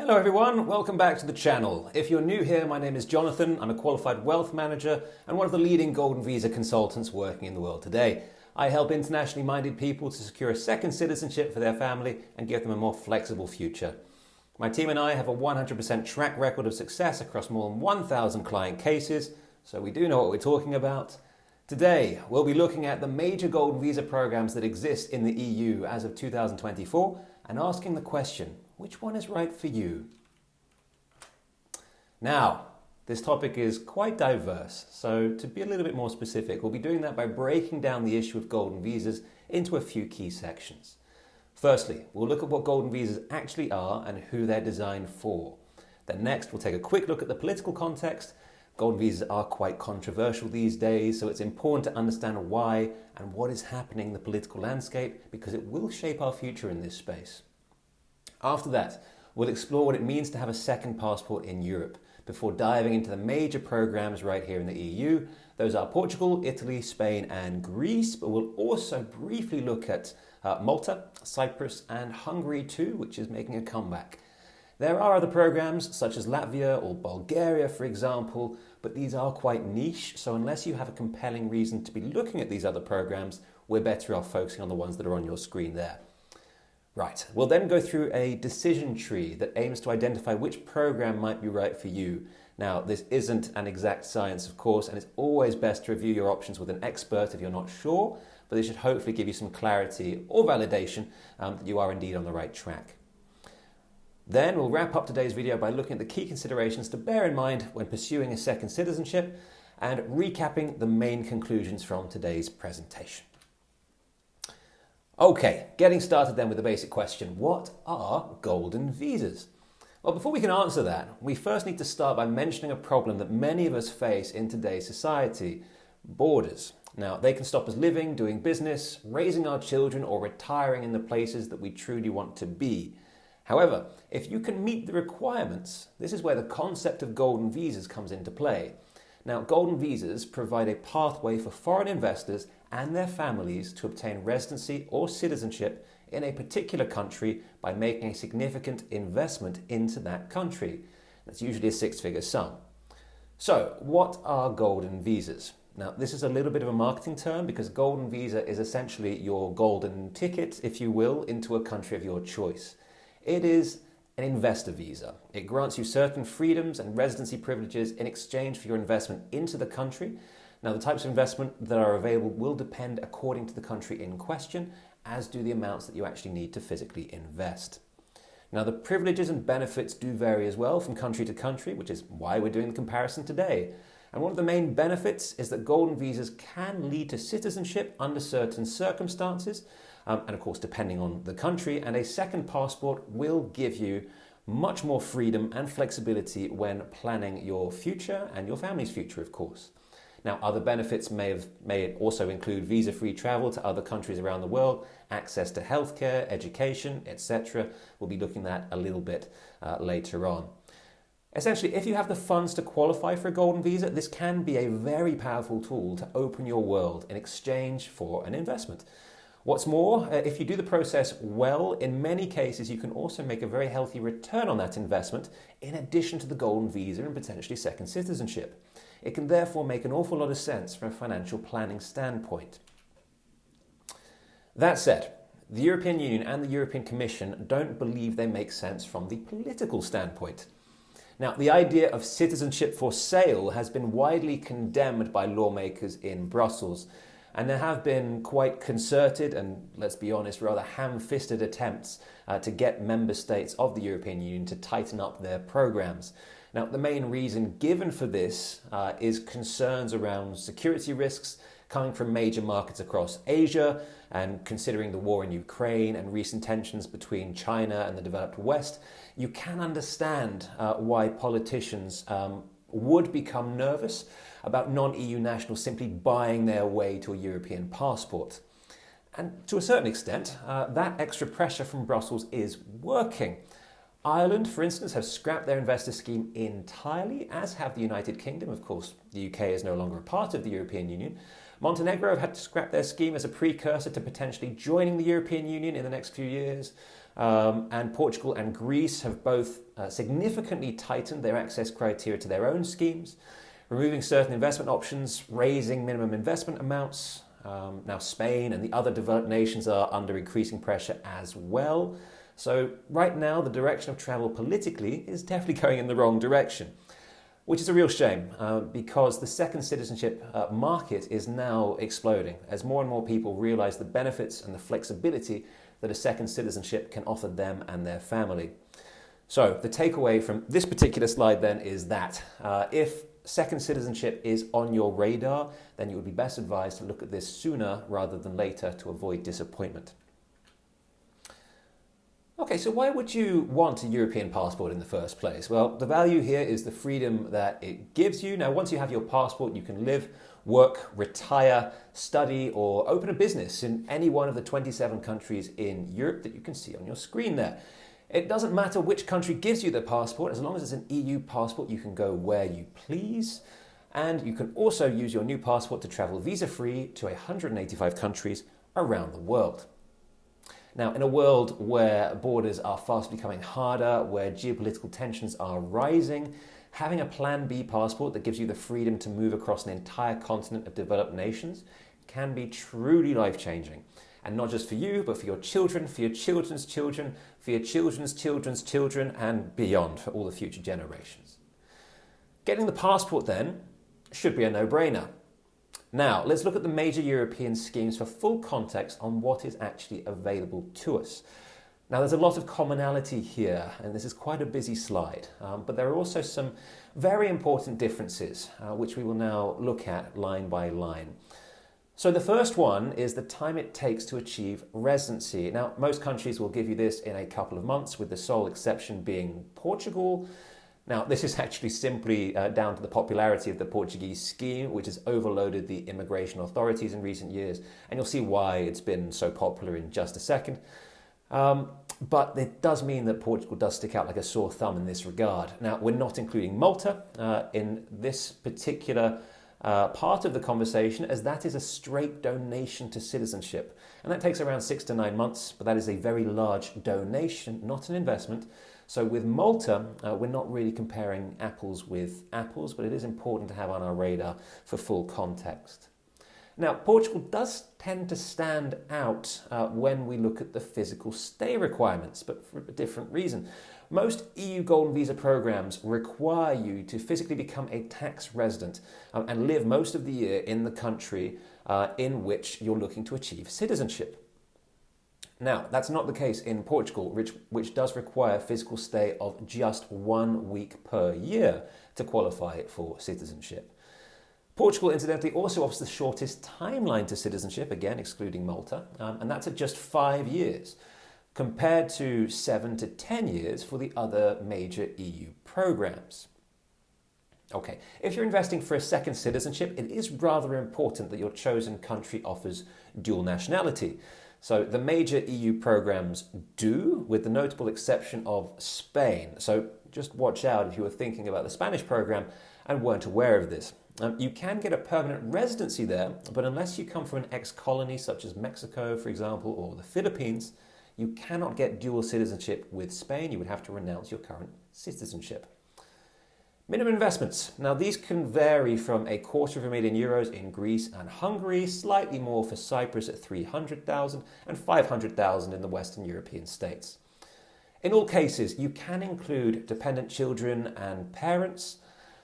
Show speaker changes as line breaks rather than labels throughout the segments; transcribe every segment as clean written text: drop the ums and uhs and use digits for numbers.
Hello everyone, welcome back to the channel. If you're new here, my name is Jonathan. I'm a qualified wealth manager and one of the leading golden visa consultants working in the world today. I help internationally minded people to secure a second citizenship for their family and give them a more flexible future. My team and I have a 100% track record of success across more than 1,000 client cases, so we do know what we're talking about. Today, we'll be looking at the major golden visa programs that exist in the EU as of 2024 and asking the question, which one is right for you? Now, this topic is quite diverse, so to be a little bit more specific, we'll be doing that by breaking down the issue of golden visas into a few key sections. Firstly, we'll look at what golden visas actually are and who they're designed for. Then next, we'll take a quick look at the political context. Golden visas are quite controversial these days, so it's important to understand why and what is happening in the political landscape because it will shape our future in this space. After that, we'll explore what it means to have a second passport in Europe before diving into the major programs right here in the EU. Those are Portugal, Italy, Spain and Greece, but we'll also briefly look at Malta, Cyprus and Hungary too, which is making a comeback. There are other programs such as Latvia or Bulgaria, for example, but these are quite niche, so unless you have a compelling reason to be looking at these other programs, we're better off focusing on the ones that are on your screen there. Right, we'll then go through a decision tree that aims to identify which program might be right for you. Now, this isn't an exact science, of course, and it's always best to review your options with an expert if you're not sure, but this should hopefully give you some clarity or validation that you are indeed on the right track. Then we'll wrap up today's video by looking at the key considerations to bear in mind when pursuing a second citizenship and recapping the main conclusions from today's presentation. Okay, getting started then with the basic question, what are golden visas? Well, before we can answer that, we first need to start by mentioning a problem that many of us face in today's society, borders. Now, they can stop us living, doing business, raising our children, or retiring in the places that we truly want to be. However, if you can meet the requirements, this is where the concept of golden visas comes into play. Now, golden visas provide a pathway for foreign investors and their families to obtain residency or citizenship in a particular country by making a significant investment into that country. That's usually a six-figure sum. So, what are golden visas? Now, this is a little bit of a marketing term because golden visa is essentially your golden ticket, if you will, into a country of your choice. It is an investor visa. It grants you certain freedoms and residency privileges in exchange for your investment into the country. Now, the types of investment that are available will depend according to the country in question, as do the amounts that you actually need to physically invest. Now, the privileges and benefits do vary as well from country to country, which is why we're doing the comparison today. And one of the main benefits is that golden visas can lead to citizenship under certain circumstances, and of course depending on the country, and a second passport will give you much more freedom and flexibility when planning your future and your family's future, of course. Now, other benefits may also include visa-free travel to other countries around the world, access to healthcare, education, etc. We'll be looking at a little bit later on. Essentially, if you have the funds to qualify for a golden visa, this can be a very powerful tool to open your world in exchange for an investment. What's more, if you do the process well, in many cases you can also make a very healthy return on that investment in addition to the golden visa and potentially second citizenship. It can therefore make an awful lot of sense from a financial planning standpoint. That said, the European Union and the European Commission don't believe they make sense from the political standpoint. Now, the idea of citizenship for sale has been widely condemned by lawmakers in Brussels, and there have been quite concerted and, let's be honest, rather ham-fisted attempts to get member states of the European Union to tighten up their programs. Now, the main reason given for this is concerns around security risks coming from major markets across Asia, and considering the war in Ukraine and recent tensions between China and the developed West, you can understand why politicians would become nervous about non-EU nationals simply buying their way to a European passport. And to a certain extent, that extra pressure from Brussels is working. Ireland, for instance, have scrapped their investor scheme entirely, as have the United Kingdom. Of course, the UK is no longer a part of the European Union. Montenegro have had to scrap their scheme as a precursor to potentially joining the European Union in the next few years. And Portugal and Greece have both significantly tightened their access criteria to their own schemes, removing certain investment options, raising minimum investment amounts. Now Spain and the other developed nations are under increasing pressure as well. So right now the direction of travel politically is definitely going in the wrong direction, which is a real shame because the second citizenship market is now exploding as more and more people realize the benefits and the flexibility that a second citizenship can offer them and their family. So the takeaway from this particular slide then is that if second citizenship is on your radar, then you would be best advised to look at this sooner rather than later to avoid disappointment. Okay, so why would you want a European passport in the first place? Well, the value here is the freedom that it gives you. Now, once you have your passport, you can live, work, retire, study, or open a business in any one of the 27 countries in Europe that you can see on your screen there. It doesn't matter which country gives you the passport, as long as it's an EU passport, you can go where you please. And you can also use your new passport to travel visa-free to 185 countries around the world. Now, in a world where borders are fast becoming harder, where geopolitical tensions are rising, having a Plan B passport that gives you the freedom to move across an entire continent of developed nations can be truly life-changing. And not just for you, but for your children, for your children's children, for your children's children's children, and beyond, for all the future generations. Getting the passport, then, should be a no-brainer. Now, let's look at the major European schemes for full context on what is actually available to us. Now, there's a lot of commonality here, and this is quite a busy slide, but there are also some very important differences, which we will now look at line by line. So the first one is the time it takes to achieve residency. Now, most countries will give you this in a couple of months, with the sole exception being Portugal. Now, this is actually simply down to the popularity of the Portuguese scheme, which has overloaded the immigration authorities in recent years, and you'll see why it's been so popular in just a second. But it does mean that Portugal does stick out like a sore thumb in this regard. Now, we're not including Malta in this particular part of the conversation, as that is a straight donation to citizenship. And that takes around 6 to 9 months, but that is a very large donation, not an investment. So with Malta, we're not really comparing apples with apples, but it is important to have on our radar for full context. Now, Portugal does tend to stand out when we look at the physical stay requirements, but for a different reason. Most EU Golden Visa programs require you to physically become a tax resident and live most of the year in the country in which you're looking to achieve citizenship. Now, that's not the case in Portugal, which does require physical stay of just 1 week per year to qualify for citizenship. Portugal, incidentally, also offers the shortest timeline to citizenship, again excluding Malta, and that's at just 5 years, compared to 7 to 10 years for the other major EU programs. Okay, if you're investing for a second citizenship, it is rather important that your chosen country offers dual nationality. So the major EU programs do, with the notable exception of Spain. So just watch out if you were thinking about the Spanish program and weren't aware of this. You can get a permanent residency there, but unless you come from an ex-colony such as Mexico, for example, or the Philippines, you cannot get dual citizenship with Spain. You would have to renounce your current citizenship. Minimum investments. Now, these can vary from €250,000 in Greece and Hungary, slightly more for Cyprus at 300,000 and 500,000 in the Western European states. In all cases, you can include dependent children and parents,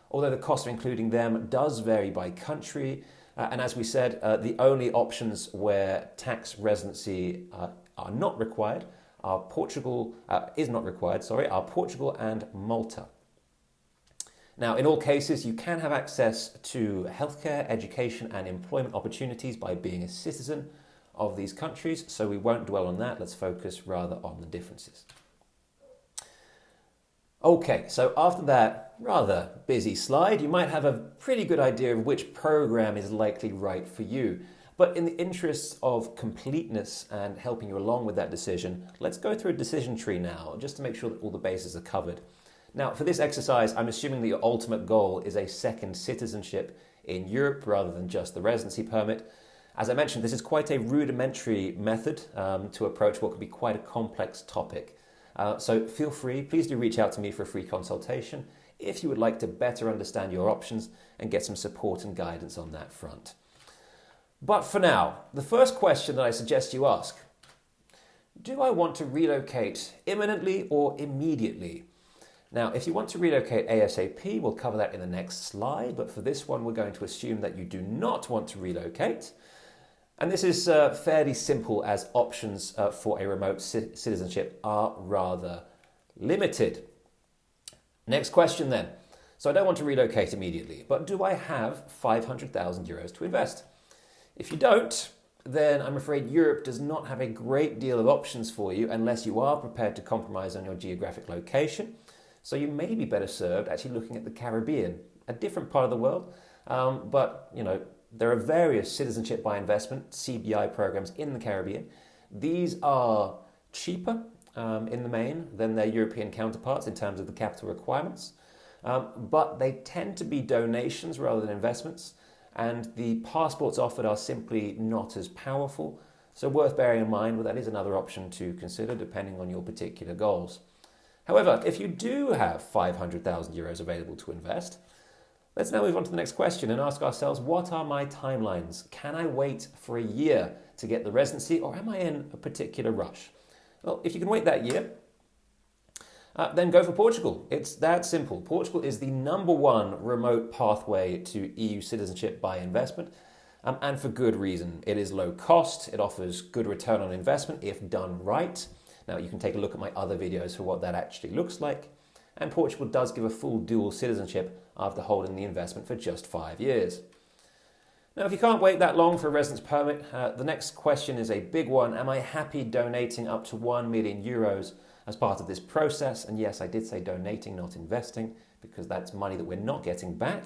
although the cost of including them does vary by country. And as we said, the only options where tax residency are not required are Portugal and Malta. Now, in all cases, you can have access to healthcare, education and employment opportunities by being a citizen of these countries, so we won't dwell on that. Let's focus rather on the differences. Okay, so after that rather busy slide, you might have a pretty good idea of which program is likely right for you. But in the interests of completeness and helping you along with that decision, let's go through a decision tree now, just to make sure that all the bases are covered. Now, for this exercise, I'm assuming that your ultimate goal is a second citizenship in Europe rather than just the residency permit. As I mentioned, this is quite a rudimentary method to approach what could be quite a complex topic. So feel free, please do reach out to me for a free consultation if you would like to better understand your options and get some support and guidance on that front. But for now, the first question that I suggest you ask: do I want to relocate imminently or immediately? Now, if you want to relocate ASAP, we'll cover that in the next slide, but for this one, we're going to assume that you do not want to relocate. And this is fairly simple, as options for a remote citizenship are rather limited. Next question then. So I don't want to relocate immediately, but do I have 500,000 euros to invest? If you don't, then I'm afraid Europe does not have a great deal of options for you unless you are prepared to compromise on your geographic location. So you may be better served actually looking at the Caribbean, a different part of the world, but there are various citizenship by investment, CBI programs in the Caribbean. These are cheaper in the main than their European counterparts in terms of the capital requirements, but they tend to be donations rather than investments, and the passports offered are simply not as powerful. So worth bearing in mind, but that is another option to consider depending on your particular goals. However, if you do have 500,000 euros available to invest, let's now move on to the next question and ask ourselves, what are my timelines? Can I wait for a year to get the residency, or am I in a particular rush? Well, if you can wait that year, then go for Portugal. It's that simple. Portugal is the number one remote pathway to EU citizenship by investment, and for good reason. It is low cost, it offers good return on investment if done right. Now, you can take a look at my other videos for what that actually looks like. And Portugal does give a full dual citizenship after holding the investment for just 5 years. Now, if you can't wait that long for a residence permit, the next question is a big one. Am I happy donating up to 1 million euros as part of this process? And yes, I did say donating, not investing, because that's money that we're not getting back.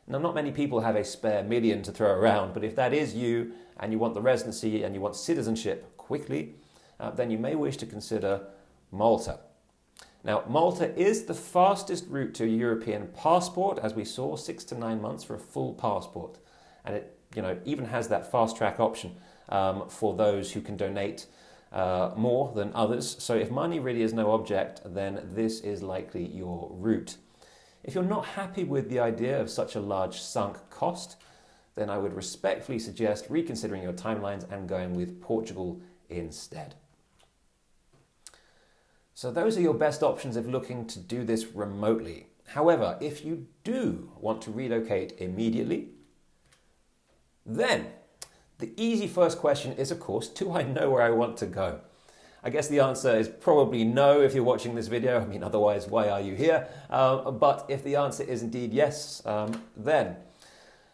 Now, not many people have a spare million to throw around, but if that is you and you want the residency and you want citizenship quickly, then you may wish to consider Malta. Now, Malta is the fastest route to a European passport, as we saw, 6 to 9 months for a full passport. And it even has that fast track option for those who can donate more than others. So if money really is no object, then this is likely your route. If you're not happy with the idea of such a large sunk cost, then I would respectfully suggest reconsidering your timelines and going with Portugal instead. So those are your best options if looking to do this remotely. However, if you do want to relocate immediately, then the easy first question is, of course, do I know where I want to go? I guess the answer is probably no if you're watching this video. I mean, otherwise, why are you here? But if the answer is indeed yes, then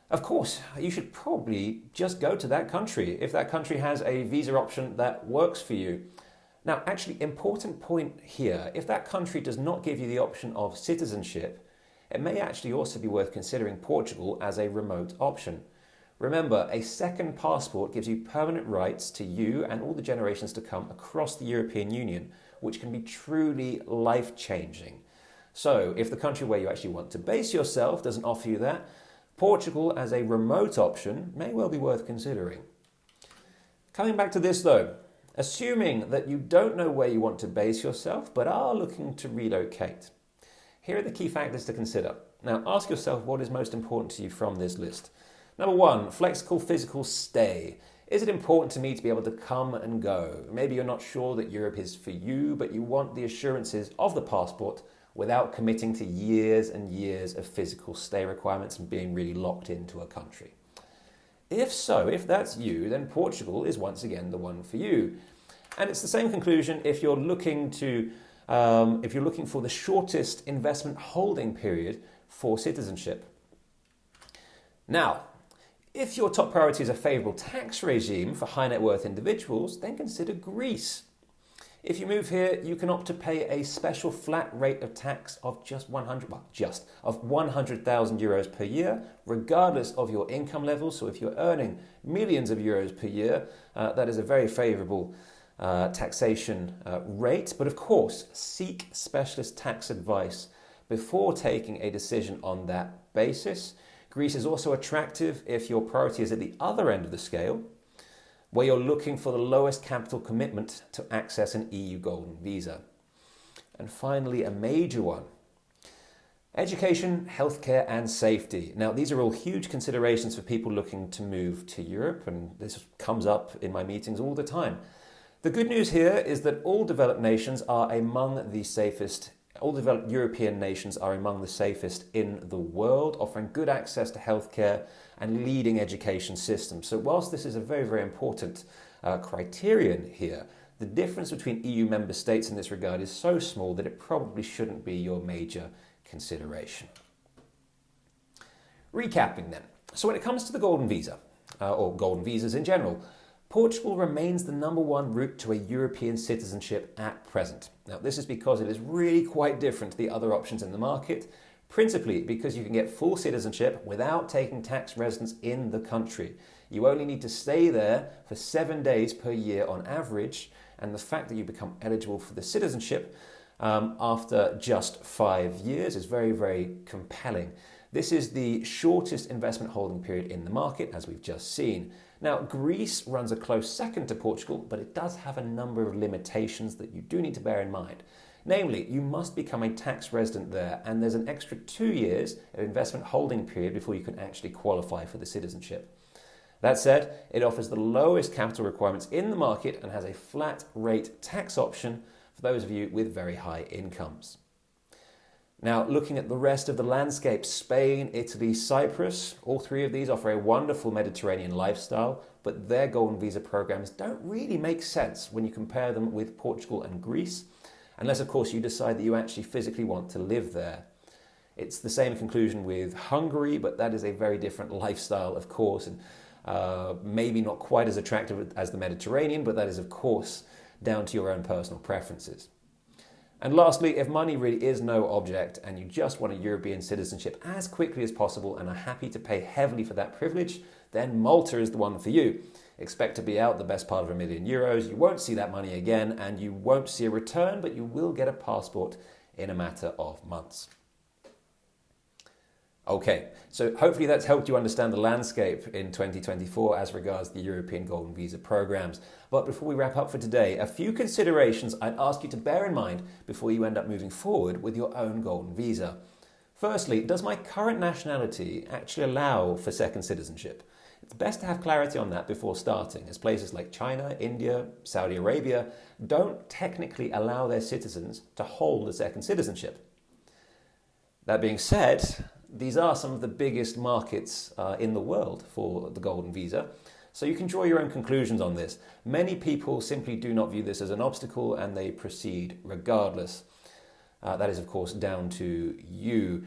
of course, you should probably just go to that country if that country has a visa option that works for you. Now, actually, important point here, if that country does not give you the option of citizenship, it may actually also be worth considering Portugal as a remote option. Remember, a second passport gives you permanent rights to you and all the generations to come across the European Union, which can be truly life-changing. So, if the country where you actually want to base yourself doesn't offer you that, Portugal as a remote option may well be worth considering. Coming back to this though, assuming that you don't know where you want to base yourself but are looking to relocate, here are the key factors to consider. Now, ask yourself what is most important to you from this list. Number one, flexible physical stay. Is it important to me to be able to come and go? Maybe you're not sure that Europe is for you, but you want the assurances of the passport without committing to years and years of physical stay requirements and being really locked into a country. If so, if that's you, then Portugal is once again the one for you. And it's the same conclusion if you're looking for the shortest investment holding period for citizenship. Now, if your top priority is a favourable tax regime for high net worth individuals, then consider Greece. If you move here, you can opt to pay a special flat rate of tax of just 100,000 euros per year, regardless of your income level. So if you're earning millions of euros per year, that is a very favourable taxation rate. But of course, seek specialist tax advice before taking a decision on that basis, Greece is also attractive if your priority is at the other end of the scale, where you're looking for the lowest capital commitment to access an EU golden visa. And finally, a major one: education, healthcare, and safety. Now, these are all huge considerations for people looking to move to Europe, and this comes up in my meetings all the time. The good news here is that all developed nations are among the safest. All developed European nations are among the safest in the world, offering good access to healthcare and leading education systems. So whilst this is a very, very important criterion here, the difference between EU member states in this regard is so small that it probably shouldn't be your major consideration. Recapping then. So when it comes to the golden visa, or golden visas in general, Portugal remains the number one route to a European citizenship at present. Now, this is because it is really quite different to the other options in the market, principally because you can get full citizenship without taking tax residence in the country. You only need to stay there for 7 days per year on average, and the fact that you become eligible for the citizenship after just 5 years is very, very compelling. This is the shortest investment holding period in the market, as we've just seen. Now, Greece runs a close second to Portugal, but it does have a number of limitations that you do need to bear in mind. Namely, you must become a tax resident there, and there's an extra 2 years of investment holding period before you can actually qualify for the citizenship. That said, it offers the lowest capital requirements in the market and has a flat rate tax option for those of you with very high incomes. Now, looking at the rest of the landscape, Spain, Italy, Cyprus, all three of these offer a wonderful Mediterranean lifestyle, but their golden visa programs don't really make sense when you compare them with Portugal and Greece, unless, of course, you decide that you actually physically want to live there. It's the same conclusion with Hungary, but that is a very different lifestyle, of course, and maybe not quite as attractive as the Mediterranean, but that is, of course, down to your own personal preferences. And lastly, if money really is no object and you just want a European citizenship as quickly as possible and are happy to pay heavily for that privilege, then Malta is the one for you. Expect to be out the best part of €1,000,000. You won't see that money again and you won't see a return, but you will get a passport in a matter of months. Okay, so hopefully that's helped you understand the landscape in 2024 as regards the European Golden Visa programs. But before we wrap up for today, a few considerations I'd ask you to bear in mind before you end up moving forward with your own Golden Visa. Firstly, does my current nationality actually allow for second citizenship? It's best to have clarity on that before starting, as places like China, India, Saudi Arabia don't technically allow their citizens to hold a second citizenship. That being said, these are some of the biggest markets in the world for the Golden Visa, so you can draw your own conclusions on this. Many people simply do not view this as an obstacle and they proceed regardless. That is, of course, down to you.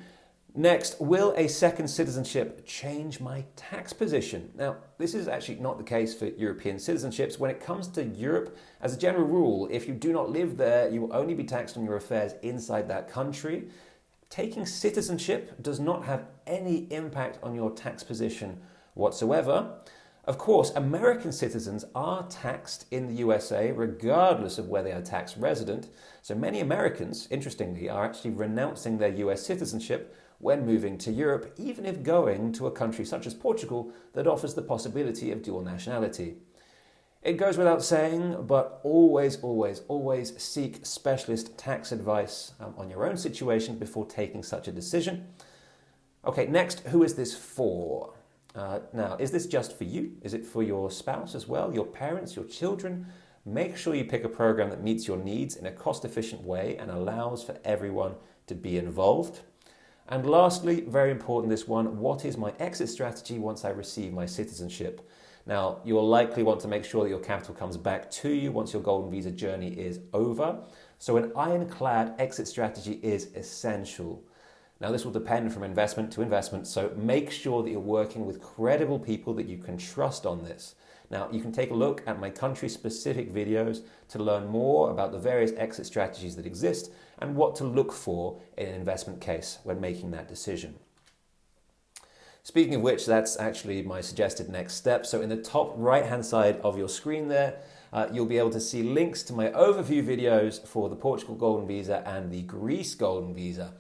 Next, will a second citizenship change my tax position? Now, this is actually not the case for European citizenships. When it comes to Europe, as a general rule, if you do not live there, you will only be taxed on your affairs inside that country. Taking citizenship does not have any impact on your tax position whatsoever. Of course, American citizens are taxed in the USA regardless of where they are tax resident. So many Americans, interestingly, are actually renouncing their US citizenship when moving to Europe, even if going to a country such as Portugal that offers the possibility of dual nationality. It goes without saying, but always, always, always seek specialist tax advice on your own situation before taking such a decision. Okay, next, who is this for? Now, is this just for you? Is it for your spouse as well, your parents, your children? Make sure you pick a program that meets your needs in a cost-efficient way and allows for everyone to be involved. And lastly, very important this one, what is my exit strategy once I receive my citizenship? Now, you'll likely want to make sure that your capital comes back to you once your Golden Visa journey is over. So an ironclad exit strategy is essential. Now, this will depend from investment to investment, so make sure that you're working with credible people that you can trust on this. Now, you can take a look at my country-specific videos to learn more about the various exit strategies that exist and what to look for in an investment case when making that decision. Speaking of which, that's actually my suggested next step. So in the top right-hand side of your screen there, you'll be able to see links to my overview videos for the Portugal Golden Visa and the Greece Golden Visa.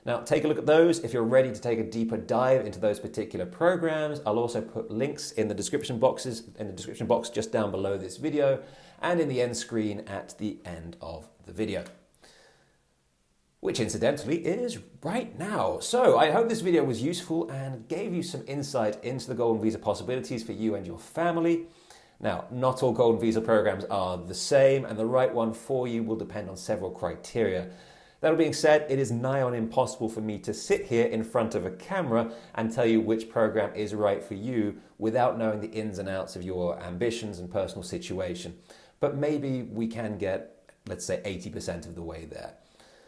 Now, take a look at those if you're ready to take a deeper dive into those particular programs. I'll also put links in the description box just down below this video and in the end screen at the end of the video, which incidentally is right now. So I hope this video was useful and gave you some insight into the Golden Visa possibilities for you and your family. Now, not all Golden Visa programs are the same, and the right one for you will depend on several criteria. That being said, it is nigh on impossible for me to sit here in front of a camera and tell you which program is right for you without knowing the ins and outs of your ambitions and personal situation. But maybe we can get, let's say, 80% of the way there.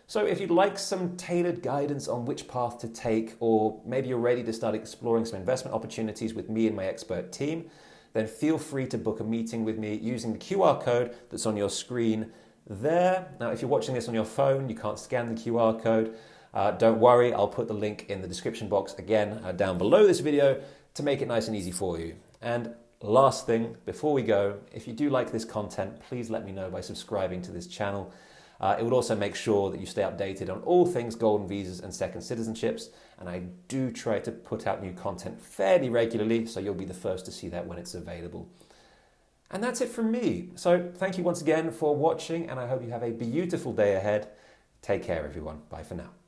So if you'd like some tailored guidance on which path to take, or maybe you're ready to start exploring some investment opportunities with me and my expert team, then feel free to book a meeting with me using the QR code that's on your screen there. Now, if you're watching this on your phone, you can't scan the QR code. Don't worry, I'll put the link in the description box again down below this video to make it nice and easy for you. And last thing, before we go, if you do like this content, please let me know by subscribing to this channel. It would also make sure that you stay updated on all things golden visas and second citizenships. And I do try to put out new content fairly regularly, so you'll be the first to see that when it's available. And that's it from me. So thank you once again for watching, and I hope you have a beautiful day ahead. Take care, everyone. Bye for now.